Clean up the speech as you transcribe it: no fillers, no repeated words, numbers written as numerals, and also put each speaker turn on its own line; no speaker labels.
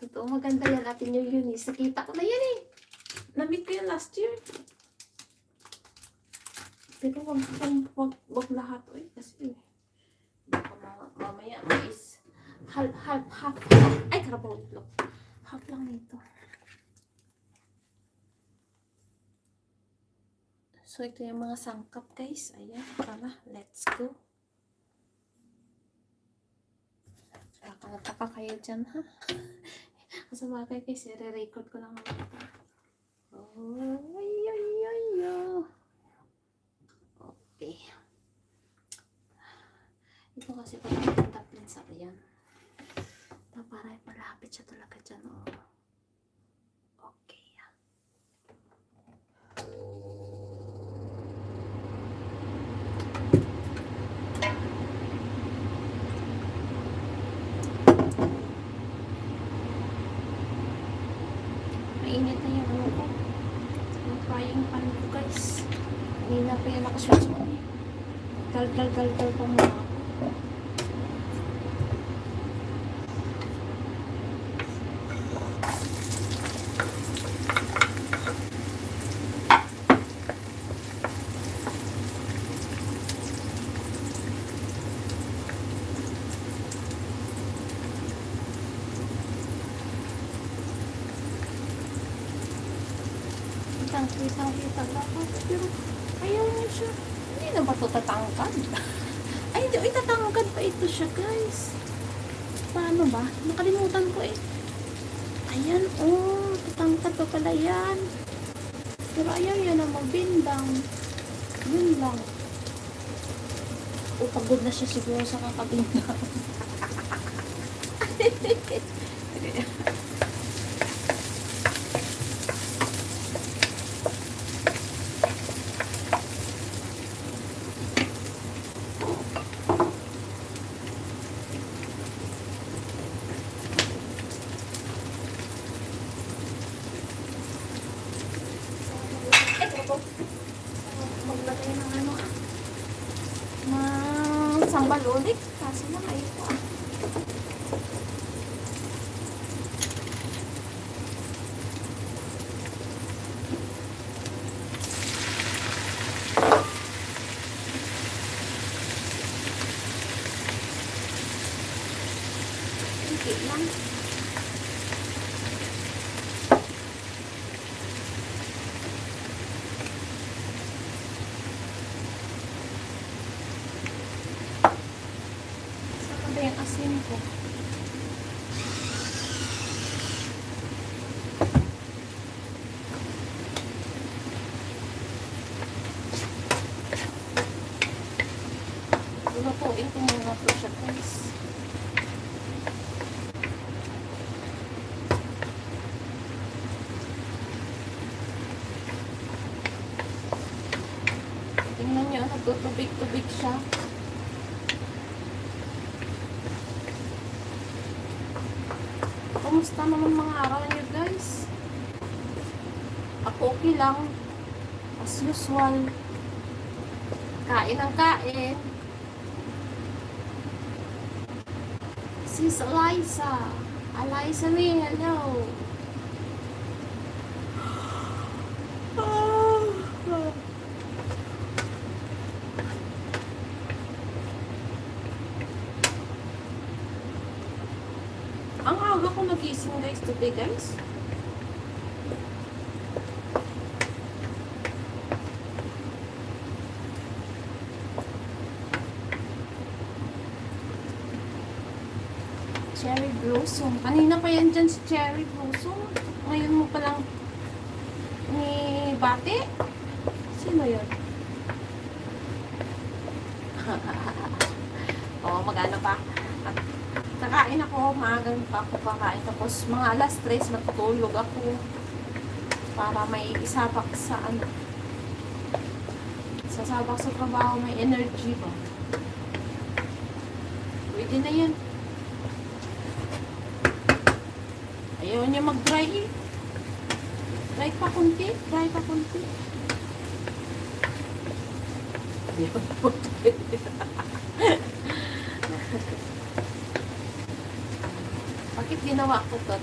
Totoo, maganda yan, Ate New Eunice. Nakita ko na yan eh. Na-meet ko yan last year. Pero wag lahat. Uy, kasi baka mamaya mais. Half. Ay, karabaw itlog. Half lang nito. So, ito yung mga sangkap, guys. Ayan, tara, let's go. Nakakataka kayo dyan, ha? Kasama kayo, guys. I-record ko lang naman ito. Oh, ay. Okay. Ito kasi parang taplin sa ayan. Para malapit siya talaga dyan, oh. Okay. Mainit na yung ano ko. Yung frying pan ko, guys. Hindi na pa yung nakaswitch mo. Gal pa muna ako. Kitang-kita dapat. Pero ayaw niya siya. Hindi na ba ito tatangkad? Ay, hindi. Ay, tatangkad pa ito siya, guys. Paano ba? Nakalimutan ko eh. Ayan, oh. Tatangkad pa pala yan. Pero ayaw yan na magbindang. Yun lang. O, pagod na siya siguro sa kakabindang. Maglagay ng ano sambal ulit kasi na kayo po okay lang. Yung asin ko. Lutuin ko muna po siya, guys. Tingnan nyo, nagtutubig-tubig siya. Kumusta naman mga araw nyo, guys? Ako okay lang. As usual. Kain ang kain. Sis Eliza. Eliza me, hello. Ang aga ko nagising, guys, today, guys. Cherry Blossom. Kanina pa yan dyan si Cherry Blossom. Ngayon mo palang ni Bate. Sino yun? Oh, magano pa. At kakain ako, maagang pa ako kakain. Tapos mga alas 3 matutulog ako. Para may isabak sa ano. Sasabak sa trabaho, may energy ba? Pwede na yan. Ayaw niya mag-dry eh. Dry pa kunti. Bakit ginawa ko to?